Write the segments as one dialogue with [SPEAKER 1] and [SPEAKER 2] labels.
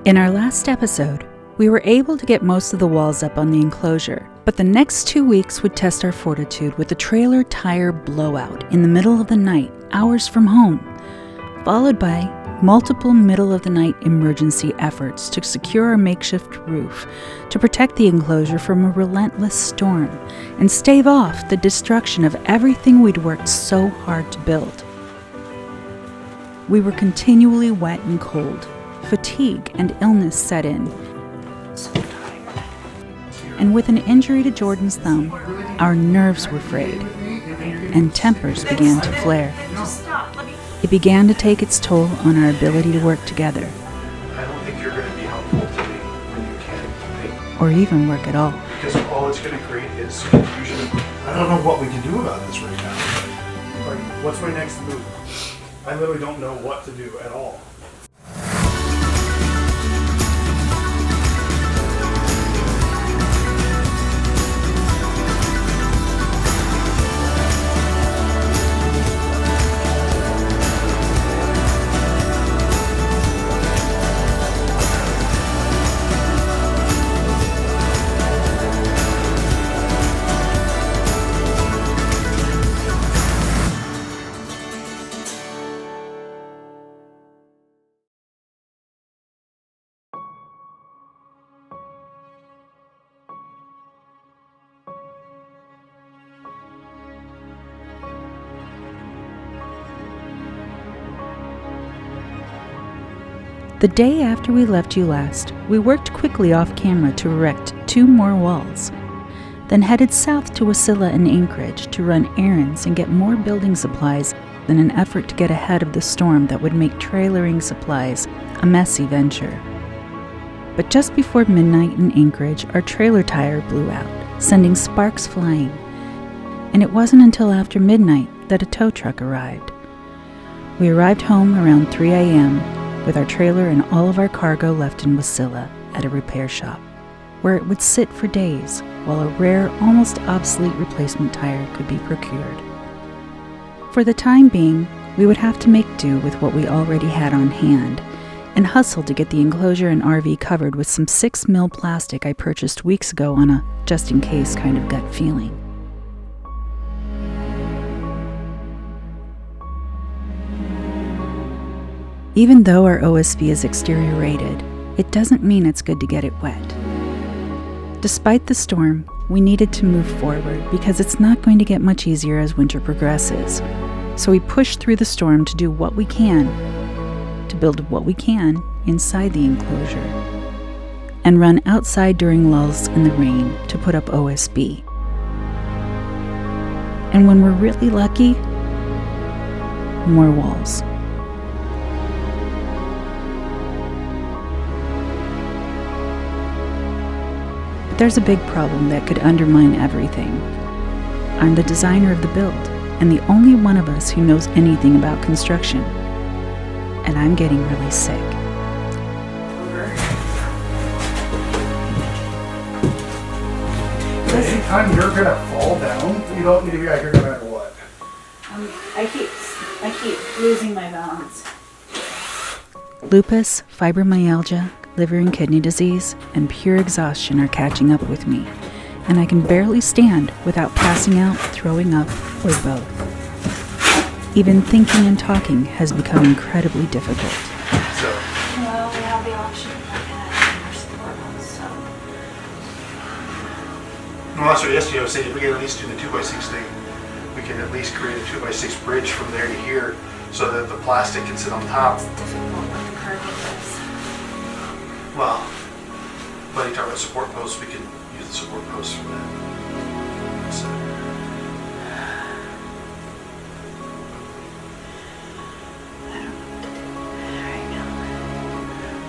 [SPEAKER 1] In our last episode, we were able to get most of the walls up on the enclosure, but the next 2 weeks would test our fortitude with a trailer tire blowout in the middle of the night, hours from home, followed by multiple middle-of-the-night emergency efforts to secure our makeshift roof, to protect the enclosure from a relentless storm, and stave off the destruction of everything we'd worked so hard to build. We were continually wet and cold. Fatigue and illness set in. And with an injury to Jordan's thumb, our nerves were frayed, and tempers began to flare. It began to take its toll on our ability to work together.
[SPEAKER 2] I don't think you're going to be helpful to me when you can't.
[SPEAKER 1] Or even work at all.
[SPEAKER 2] Because all it's going to create is confusion. I don't know what we can do about this right now. Like, what's my next move? I literally don't know what to do at all.
[SPEAKER 1] The day after we left you last, we worked quickly off camera to erect 2 more walls, then headed south to Wasilla and Anchorage to run errands and get more building supplies in an effort to get ahead of the storm that would make trailering supplies a messy venture. But just before midnight in Anchorage, our trailer tire blew out, sending sparks flying, and it wasn't until after midnight that a tow truck arrived. We arrived home around 3 a.m., with our trailer and all of our cargo left in Wasilla at a repair shop, where it would sit for days while a rare, almost obsolete replacement tire could be procured. For the time being, we would have to make do with what we already had on hand and hustle to get the enclosure and RV covered with some 6mm plastic I purchased weeks ago on a just-in-case kind of gut feeling. Even though our OSB is exterior rated, it doesn't mean it's good to get it wet. Despite the storm, we needed to move forward because it's not going to get much easier as winter progresses. So we pushed through the storm to do what we can, to build what we can inside the enclosure, and run outside during lulls in the rain to put up OSB. And when we're really lucky, more walls. There's a big problem that could undermine everything. I'm the designer of the build, and the only one of us who knows anything about construction. And I'm getting really sick.
[SPEAKER 2] Anytime you're going to fall down, you don't need to be out here no matter what.
[SPEAKER 1] I keep losing my balance. Lupus, fibromyalgia, liver and kidney disease, and pure exhaustion are catching up with me, and I can barely stand without passing out, throwing up, or both. Even thinking and talking has become incredibly difficult.
[SPEAKER 3] Well, we have the option of having our support house, so.
[SPEAKER 2] Well, that's what yesterday I was saying. If we can at least do the 2x6 thing, we can at least create a 2x6 bridge from there to here so that the plastic can sit on top.
[SPEAKER 3] It's difficult with the curving this.
[SPEAKER 2] Well, but you talk about support posts, we can use the support posts for that. So.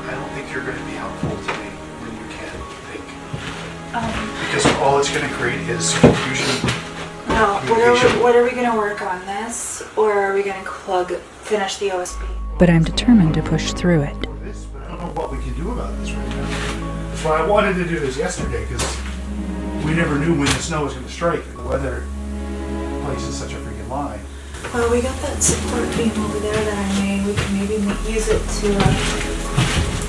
[SPEAKER 2] I don't think you're going to be helpful to me when you can't think. Because all it's going to create is confusion.
[SPEAKER 3] No, what are we going to work on this? Or are we going to finish the OSB?
[SPEAKER 1] But I'm determined to push through it.
[SPEAKER 2] But I don't know what we can do about this right now. That's why I wanted to do this yesterday, because we never knew when the snow was going to strike, and the weather places such a freaking lie.
[SPEAKER 3] Well, we got that support beam over there that I made. We can maybe use it to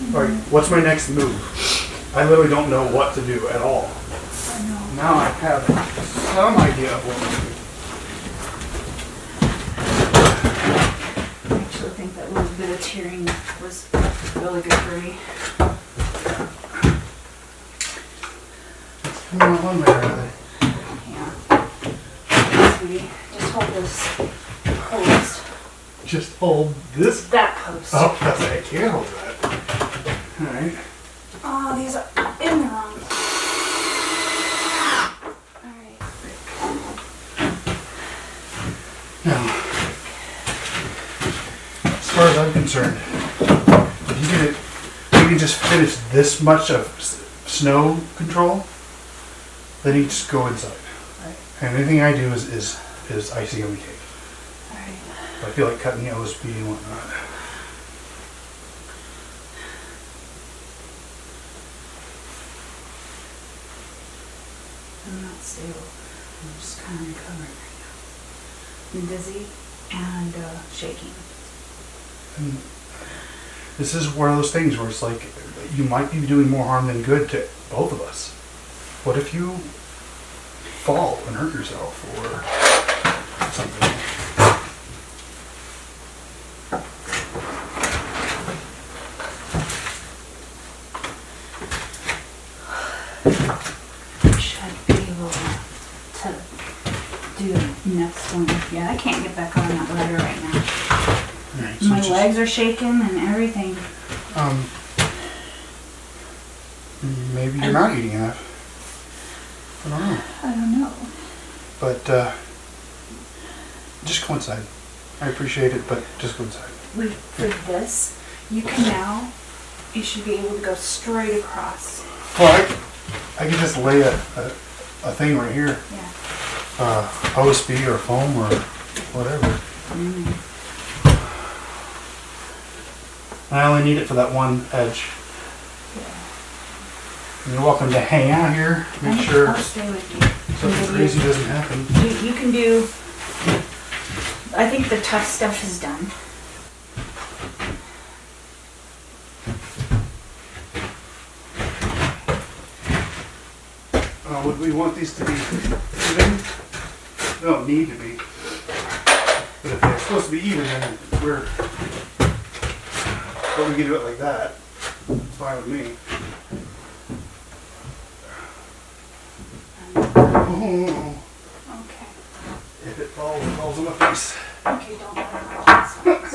[SPEAKER 2] All right, what's my next move? I literally don't know what to do at all.
[SPEAKER 3] I know.
[SPEAKER 2] Now I have some idea of what to do.
[SPEAKER 3] I actually think that little bit of tearing was really good for me.
[SPEAKER 2] Come on, one way or another.
[SPEAKER 3] Yeah. Sweetie, just hold this post.
[SPEAKER 2] Just hold this.
[SPEAKER 3] That post.
[SPEAKER 2] Oh, that's it. I can't hold that. All right.
[SPEAKER 3] Oh, these are in the wrong. Alright.
[SPEAKER 2] Now, as far as I'm concerned, if you can just finish this much of snow control, then you just go inside.
[SPEAKER 3] Right.
[SPEAKER 2] And anything I do is icing on the cake.
[SPEAKER 3] Alright.
[SPEAKER 2] I feel like cutting the OSB and whatnot.
[SPEAKER 3] I'm not stable. I'm just kind of recovering right now. I'm dizzy and shaking.
[SPEAKER 2] And this is one of those things where it's like you might be doing more harm than good to both of us. What if you fall and hurt yourself or something?
[SPEAKER 3] Should I be able to do the next one? Yeah, I can't get back on that ladder right now.
[SPEAKER 2] All right, so
[SPEAKER 3] My
[SPEAKER 2] just,
[SPEAKER 3] legs are shaking and everything.
[SPEAKER 2] maybe you're not eating enough. I don't know.
[SPEAKER 3] I don't know.
[SPEAKER 2] But just go inside. I appreciate it, but just go inside.
[SPEAKER 3] Wait, for this, you should be able to go straight across.
[SPEAKER 2] Well, I can just lay a thing right here.
[SPEAKER 3] Yeah.
[SPEAKER 2] OSB or foam or whatever. I only need it for that one edge. And you're welcome to hang out here. Make sure
[SPEAKER 3] I'll stay with you.
[SPEAKER 2] something crazy doesn't happen.
[SPEAKER 3] You can do, I think the tough stuff is done.
[SPEAKER 2] Would we want these to be even? They don't need to be. But if they're supposed to be even, then but we can do it like that. It's fine with me. Oh,
[SPEAKER 3] Okay.
[SPEAKER 2] if it falls, it falls on my face.
[SPEAKER 3] Okay, don't worry about this.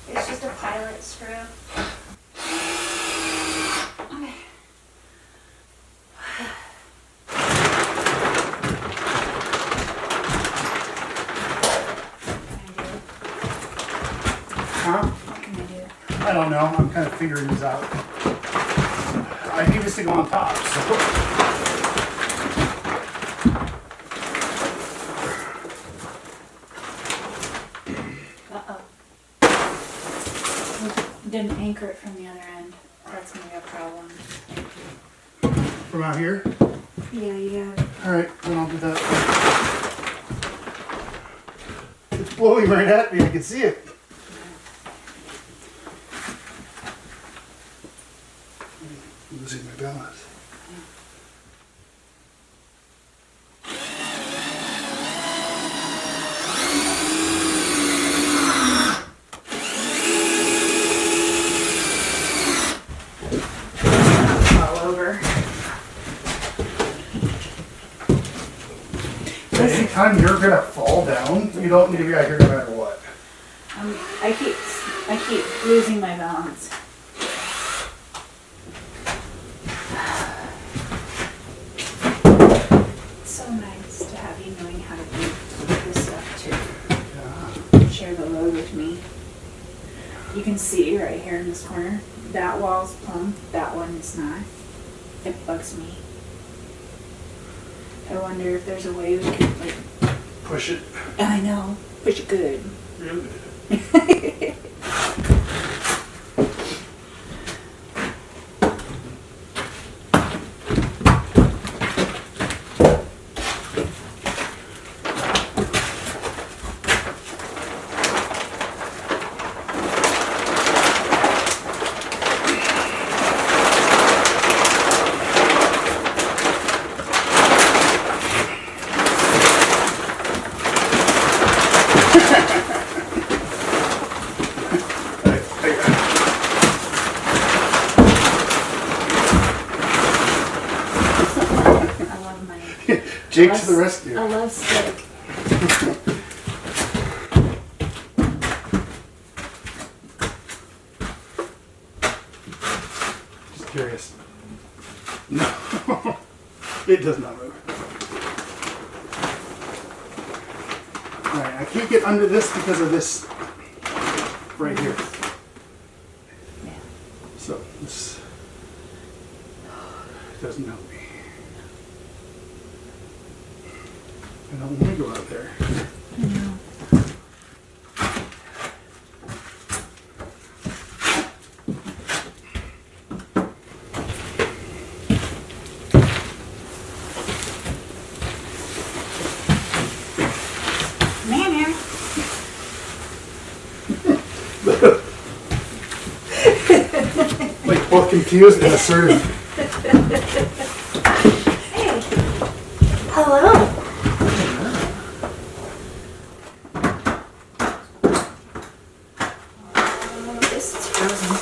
[SPEAKER 3] It's just a pilot screw. Okay.
[SPEAKER 2] Huh?
[SPEAKER 3] What can I do?
[SPEAKER 2] I don't know. I'm kind of figuring this out. I need this to go on top, so.
[SPEAKER 3] Uh-oh. Didn't anchor it from the other end. That's gonna be a problem.
[SPEAKER 2] From out here?
[SPEAKER 3] Yeah.
[SPEAKER 2] Alright, then I'll do that. It's blowing right at me. I can see it. I'm losing my balance.
[SPEAKER 3] All over.
[SPEAKER 2] Anytime you're gonna fall down, you don't need to be out here no matter what.
[SPEAKER 3] I keep losing my balance. It's so nice to have you knowing how to do this stuff too.
[SPEAKER 2] Yeah.
[SPEAKER 3] Share the load with me. You can see right here in this corner, that wall's plumb, that one is not. It bugs me. I wonder if there's a way we could like.
[SPEAKER 2] Push it.
[SPEAKER 3] I know, push it good.
[SPEAKER 2] Real good. Jake to the rescue.
[SPEAKER 3] I love steak.
[SPEAKER 2] Just curious. No. It does not move. Alright, I can't get under this because of this right here.
[SPEAKER 3] Yeah.
[SPEAKER 2] So this doesn't help me. I don't want to go out there.
[SPEAKER 3] I know. Man, Aaron.
[SPEAKER 2] Like both confused and assertive.
[SPEAKER 3] Hey. Hello. This is frozen.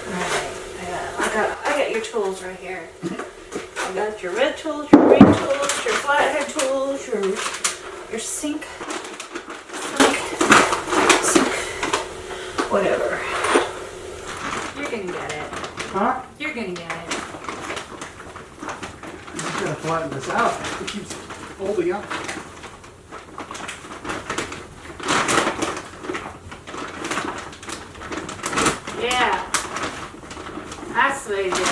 [SPEAKER 3] Alright, I got your tools right here. I got your red tools, your green tools, your flathead tools, your sink, whatever. You're gonna get it.
[SPEAKER 2] Huh?
[SPEAKER 3] You're gonna get it.
[SPEAKER 2] I'm just gonna flatten this out. It keeps folding up.
[SPEAKER 3] Yeah. That's the way to do it.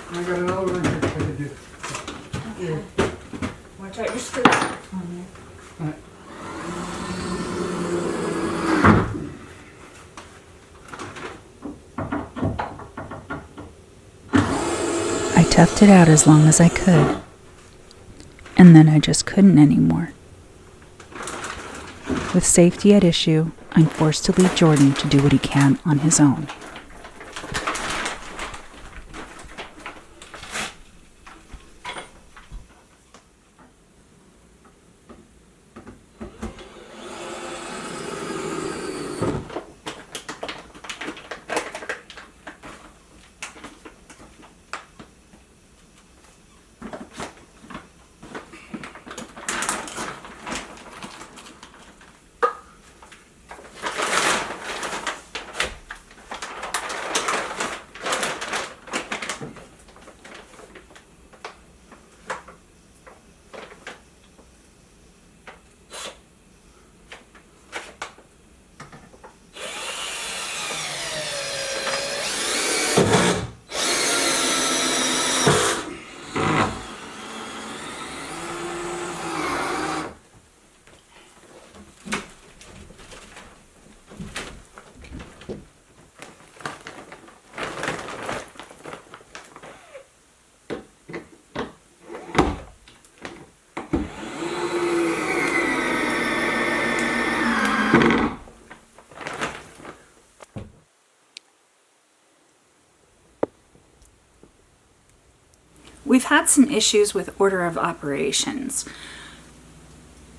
[SPEAKER 2] I got another one here to do.
[SPEAKER 3] Okay. Watch out your screws on there.
[SPEAKER 2] Alright.
[SPEAKER 1] I toughed it out as long as I could, and then I just couldn't anymore. With safety at issue, I'm forced to leave Jordan to do what he can on his own. We've had some issues with order of operations.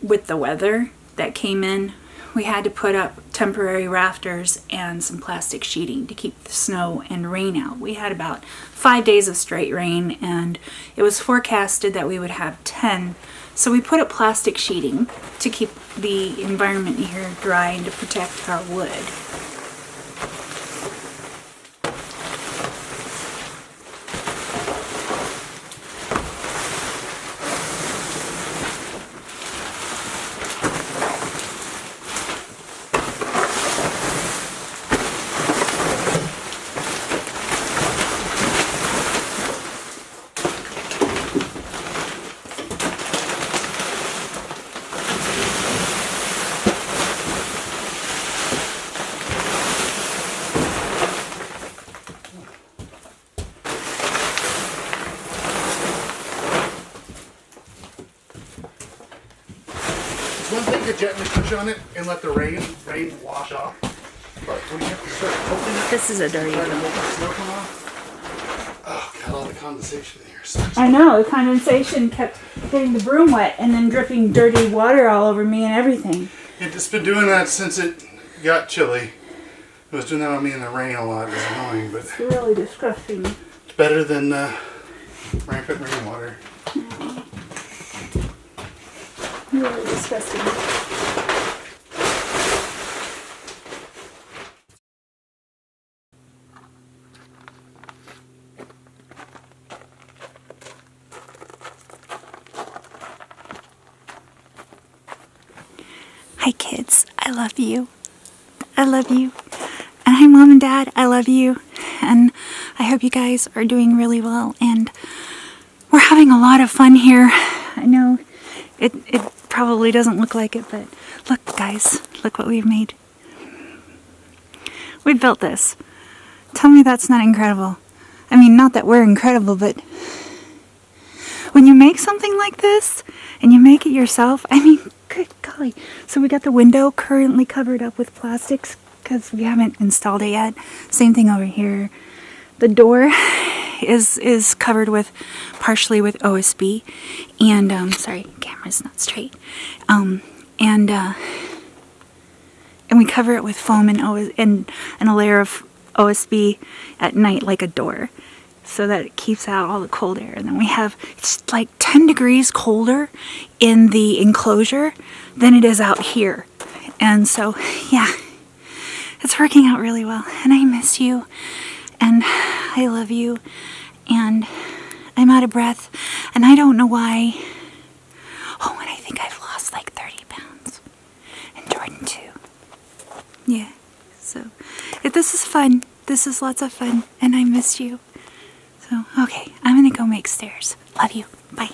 [SPEAKER 1] With the weather that came in, we had to put up temporary rafters and some plastic sheeting to keep the snow and rain out. We had about 5 days of straight rain, and it was forecasted that we would have 10. So we put up plastic sheeting to keep the environment here dry and to protect our wood.
[SPEAKER 2] It's one thing to gently push on it and let the rain wash off. But when you have to start poking it,
[SPEAKER 1] This is a dirty
[SPEAKER 2] trying to
[SPEAKER 1] one.
[SPEAKER 2] make the snow come off. Oh, got all the condensation in here. Sucks.
[SPEAKER 3] I know, the condensation kept getting the broom wet and then dripping dirty water all over me and everything.
[SPEAKER 2] It's been doing that since it got chilly. It was doing that on me in the rain a lot. It was annoying, but
[SPEAKER 3] It's really disgusting.
[SPEAKER 2] it's better than Brian put rainwater.
[SPEAKER 1] You're really disgusting. Hi kids, I love you. I love you. And hi Mom and Dad, I love you. And I hope you guys are doing really well. And we're having a lot of fun here. I know it probably doesn't look like it, but look guys, look what we've made. We built this. Tell me that's not incredible. I mean, not that we're incredible, but when you make something like this and you make it yourself, I mean, good golly. So we got the window currently covered up with plastics because we haven't installed it yet. Same thing over here. The door is covered with partially with OSB, and sorry, camera's not straight. And we cover it with foam and a layer of OSB at night like a door, so that it keeps out all the cold air. And then we have, it's like 10 degrees colder in the enclosure than it is out here. And so, yeah, it's working out really well. And I miss you. And I love you. And I'm out of breath. And I don't know why. Oh, and I think I've lost like 30 pounds. And Jordan too. Yeah. So, this is fun. This is lots of fun. And I miss you. So, okay, I'm gonna go make stairs. Love you. Bye.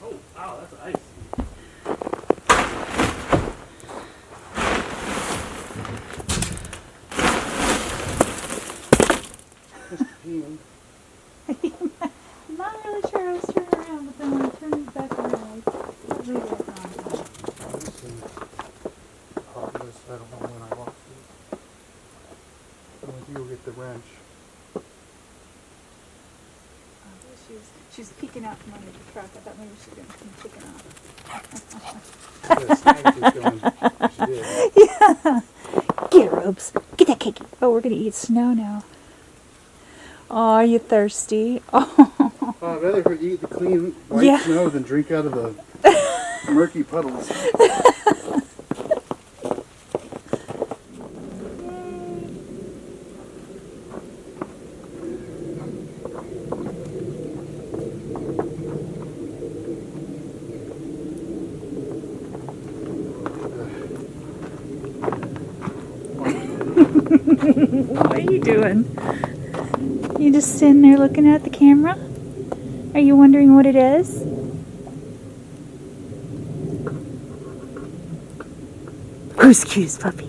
[SPEAKER 2] Oh, wow, that's ice.
[SPEAKER 1] I'm not really sure I was turning around, but then when I turned back around, I really got on.
[SPEAKER 2] I don't know when I lost it. I went to go get the wrench.
[SPEAKER 1] She was peeking out from under the truck. I thought maybe she was going to come kicking off.
[SPEAKER 2] She did.
[SPEAKER 1] Yeah. Get her, Robes. Get that cake. Oh, we're going to eat snow now. Oh, are you thirsty? Oh.
[SPEAKER 2] I'd rather eat the clean white snow than drink out of the murky puddles.
[SPEAKER 1] What are you doing? You just sitting there looking at the camera? Are you wondering what it is? Who's the cutest puppy?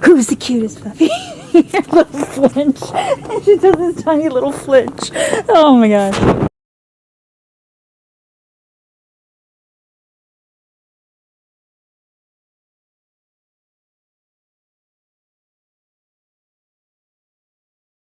[SPEAKER 1] Who's the cutest puppy? Your little flinch. She does this tiny little flinch. Oh my gosh.